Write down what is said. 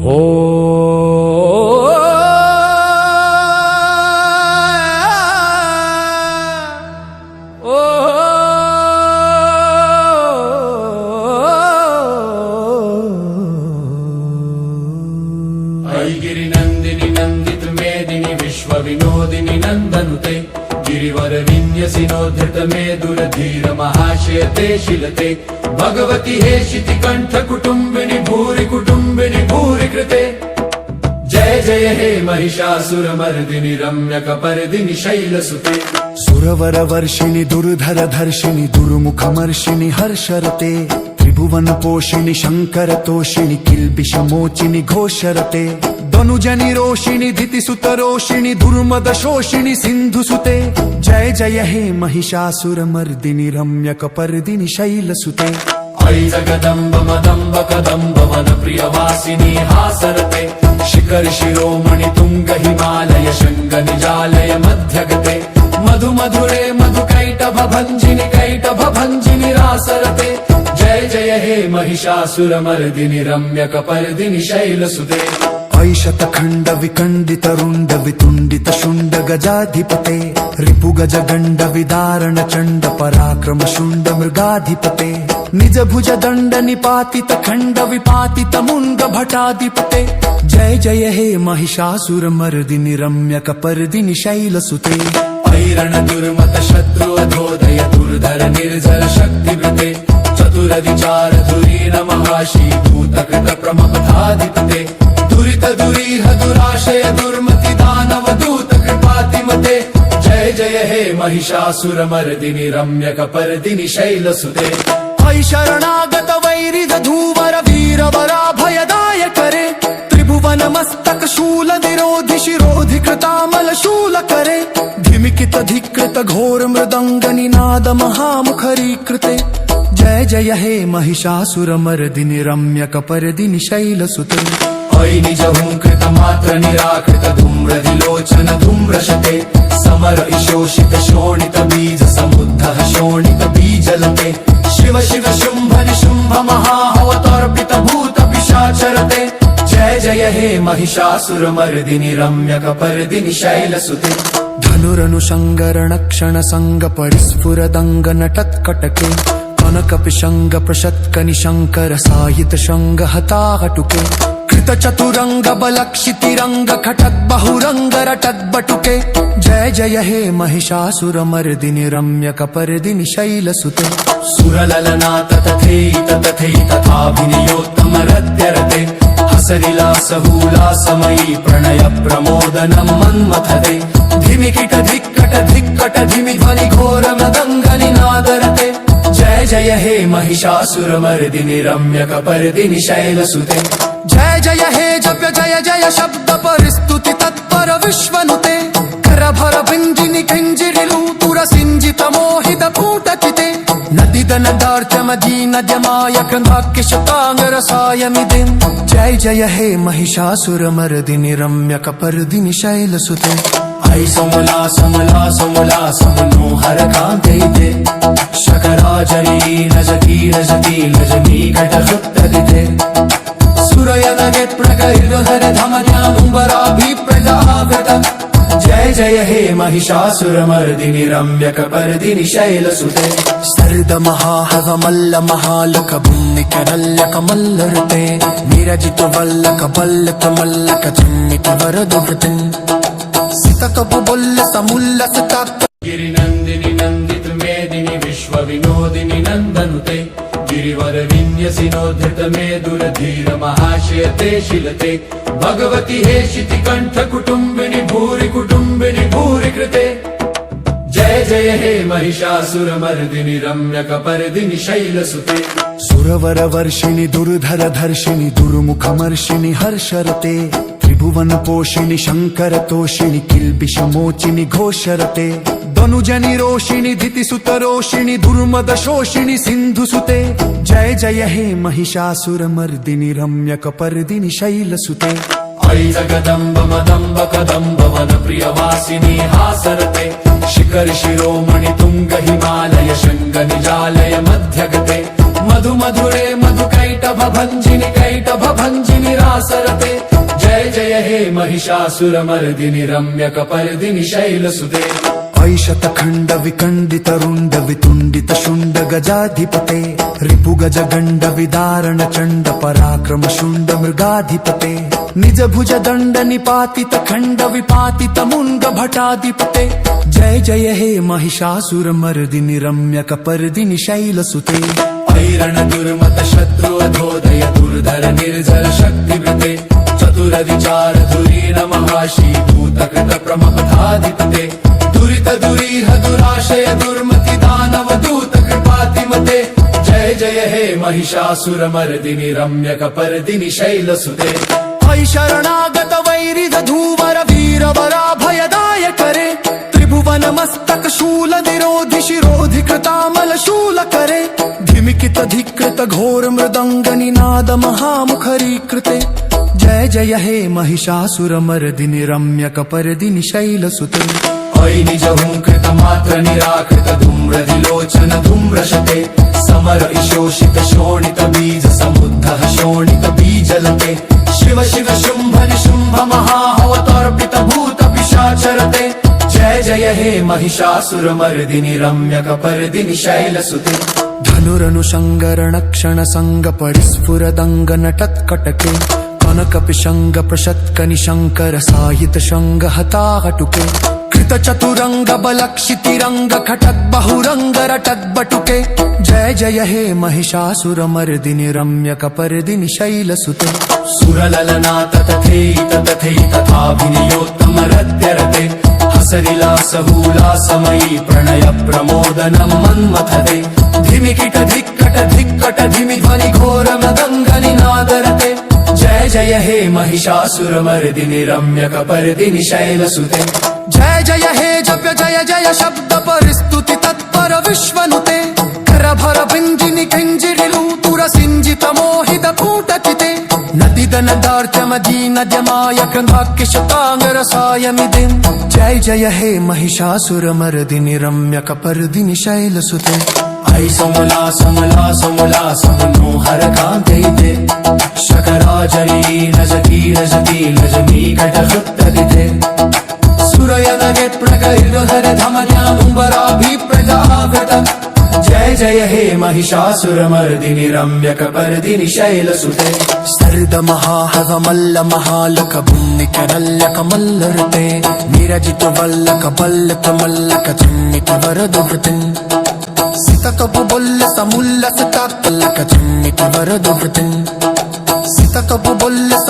ओ गिरि नंदिनी नंदित मेदिनी विश्व विनोदिनी नंदनुते गिरिवर विन्यसिनोद्धृत मेदुरधीर महाशयते शिलते भगवती हे शितिकंठ कुटुंबिनी भूरि कृते जय जय हे महिषासुरमर्दिनि रम्यकपर्दिनि शैलसुते सुरवर वर्षिणि दुर्धर धर्षिणि दुर्मुखमर्षिणि हर्षरते त्रिभुवन पोषिणि शंकर तोषिणि किल्बिषमोचिनि घोषरते धनुजनि रोषिणि दितिसुत रोषिणि दुर्मद शोषिणि सिन्धुसुते जय जय हे महिषासुरमर्दिनि रम्यकपर्दिनि शैलसुते ऐ जगदम्ब मदम्ब कदम्ब वन प्रियवासिनी हासरते शिखर शिरोमणि तुंग हिमालय शृंग निजालय मध्यगते मधु मधुरे मधु कैटभ भंजिनि रासरते जय जय हे महिषासुरमर्दिनि रम्यकपर्दिनि शैलसुते ऐ शतखण्ड विकण्डित रुण्ड वितुण्डित शुण्ड गजाधिपते रिपु गज गण्ड विदारण चण्ड पराक्रम शुण्ड मृगाधिपते निज भुज दण्ड निपातित खण्ड विपातित मुण्ड भटाधिपते जय जय हे महिषासुरमर्दिनि रम्यकपर्दिनि शैलसुते ऐरण दुर्मत शत्रुवधोदय दुर्धर निर्जर शक्तिवृते चतुर विचार धुरीण महाशीभूतकृत प्रमपथाधिपते दुरित दुरीह दुराशय दुर्मति दानव दूत कृपातिमते जय जय हे महिषासुरमर्दिनि रम्यकपर्दिनि शैलसुते ऐ शरणागत वैरिद धूवर वीरवरा भयदाय करे त्रिभुवन मस्तक शूल निरोधि शिरोधि कृतामल शूल करे धिमिकित धिकृत घोर मृदंग निनाद महामुखरीकृते जय जय हे महिषासुरमर्दिनि रम्यकपर्दिनि शैलसुते ऐ निज हुंकृत मात्र निराकृत धूम्रविलोचन धूम्रशते समर इशोषित शोणित बीज समुद्ध शोणित बीजलते शिव शिव शुंभ निशुंभ महाहवतर्पित भूत पिशाचरते जय जय हे महिषासुरमर्दिनि रम्यकपर्दिनि शैलसुते धनुरनुशङ्गरण क्षण संग परिस्फुरदंग नटत्कटके कनक पिशंग प्रशत्कनि शंकर साहित शंग हताहटुके कृत चतुरंग बल क्षितिरंग खटक बहुरंग रटक बटुके जय जय हे महिषासुरमर्दिनि रम्यकपर्दिनि शैलसुते सुरललनाथ तथैत तथाभिनियोत्तम रत्यरते हसरिलासहूलासमयी प्रणय प्रमोदनं मन्मथते धिमिकिट धिक्कट धिमि ध्वनि घोर मृदंग निनादरते जय जय हे महिषासुरमर्दिनि रम्यकपर्दिनि शैलसुते जय जय हे जप्य जय जय शब्द परिस्तुति तत्पर विश्वनुते कर भर बिंजिनि किंजिरिलूतुर सिंजित मोहित कूटचिते नदिदन दार्चमजी नद्यमाय कृङ्गाक्य शताङ्गरसायमिदिं जय जय हे महिषासुरमर्दिनि रम्यकपर्दिनि शैलसुते ऐ समला समला समला समनोहर कान्ते शकराजनी नजकी नजकी नजनी घटहृत्तदिते सुरयनगे प्रगैर्धर धमन्यामुम्बराभिप्रजावृत जय जय हे महिषासुरमर्दिनि रम्यकपर्दिनि शैलसुते सर्द महाहव मल्ल महालक बुन्निक नल्लक मल्लरुते निरजित वल्लक बल्लक मल्लक चिन्नित वरदुवृते सितकपु बोल्ल समुल्लस तक गिरि नंदिनी नंदित मेदिनि विश्व विनोदिनि नंदनुते गिरिवर विन्यसिनोद्धृत मेदुरधीर महाशयते शिलते भगवती हे शितिकंठ कुटुंबिनी भूरि कृते जय जय हे महिषासुरमर्दिनि रम्यकपर्दिनि शैलसुते सुरवर वर्षिणि दुर्धर धर्षिणि दुर्मुखमर्षिणि हर्षरते त्रिभुवन पोषिणि शंकर तोषिणि किल्बिषमोचिनि घोषरते धनुजनि रोषिणि दितिसुत रोषिणि दुर्मद शोषिणि सिन्धुसुते जय जय हे महिषासुरमर्दिनि रम्यकपर्दिनि शैलसुते ऐ जगदम्ब मदम्ब कदम्ब वन प्रियवासिनी हासरते शिखर शिरोमणि तुंग हिमालय शृंग निजालय मध्यगते मधु मधुरे मधु कैटभ भंजिनि रासरते महिषासुरमर्दिनि रम्यकपर्दिनि शैलसुते ऐशतखण्ड विखण्डित रुण्ड वितुण्डित शुण्ड गजाधिपते रिपुगज गण्ड विदारण चण्ड पराक्रम शुण्ड मृगाधिपते निज भुज दण्ड निपातित खण्ड विपातित मुण्ड भटाधिपते जय जय हे महिषासुरमर्दिनि रम्यकपर्दिनि शैलसुते ऐरण दुर्मत शत्रु अधोदय दुर्धर निर्जर शक्तिवृते चतुर विचार धुरीण महाशीभूतकृत प्रमपथाधिपते दुरित दुरीह दुराशय दुर्मति दानव दूत कृपातिमते जय जय हे महिषासुरमर्दिनि रम्यकपर्दिनि शैलसुते ऐ शरणागत वैरिध धूवर वीर वराभयदाय करे त्रिभुवन मस्तक शूल निरोधि शिरोधि कृतामल शूल करे धिमिकित धिकृत घोर मृदंग निनाद महामुखरीकृते जय जय हे महिषासुरमर्दिनि रम्यकपर्दिनि शैलसुते ऐ निज हुंकृत मात्र निराकृत धूम्रधिलोचन धूम्रशते समर इशोषित शोणित बीज समुद्ध शोणित बीजलते शिव शिव शुंभ निशुंभ महाहवतर्पित भूत पिशाचरते जय जय हे महिषासुरमर्दिनि रम्यकपर्दिनि शैलसुते धनुरनुशङ्गरण क्षण संग परिस्फुरदंग नटत्कटके कनक पिशंग प्रशत्कनि शंकर साहित शंग हताहटुके कृत चतुरंग बलक्षितिरंग खटक बहुरंग रटक बटुके जय जय हे महिषासुरमर्दिनि रम्यकपर्दिनि शैलसुते सुरललना तथैत तथै तथाभिनियोत्तम रत्यरते हसविलासहूलासमयी प्रणय प्रमोदनं मन्मथते धिमिकिट धिक्कट धिक्कट धिमि ध्वनि घोर मदङ्ग निनादरते जय जय हे महिषासुरमर्दिनि रम्यकपर्दिनि शैलसुते जय जय हे जप्य जय जय शब्द परिस्तुति तत्पर विश्वनुते कर भर बिंजिनि किंजिरिलु तुरसिंजित मोहित कूटचिते नदिदन दार्चमदीन द्यमाय कृङ्गाक्य शताङ्गरसाय मिदिम् जय जय हे महिषासुरमर्दिनि रम्यकपर्दिनि शैलसुते ऐ समला समला समला समनोहर कान्तैते शकराजरी नजकी नजती नजमी कटहृत्तदिते सुरयनगे प्रकैर्हर धमन्यामुम्बराभिप्रजावृत जय जय हे महिषासुरमर्दिनि रम्यकपर्दिनि शैलसुते सर्द महाहव मल्ल महालक भुन्निक नल्लक मल्लरते निरजित वल्लक बल्लक मल्लक चिन्निक वरदवृतिम् सितकपु बोल्लस मुल्लस ताक्कल्लक चिन्निक वरदवृतिम् सितकपु बोल्लस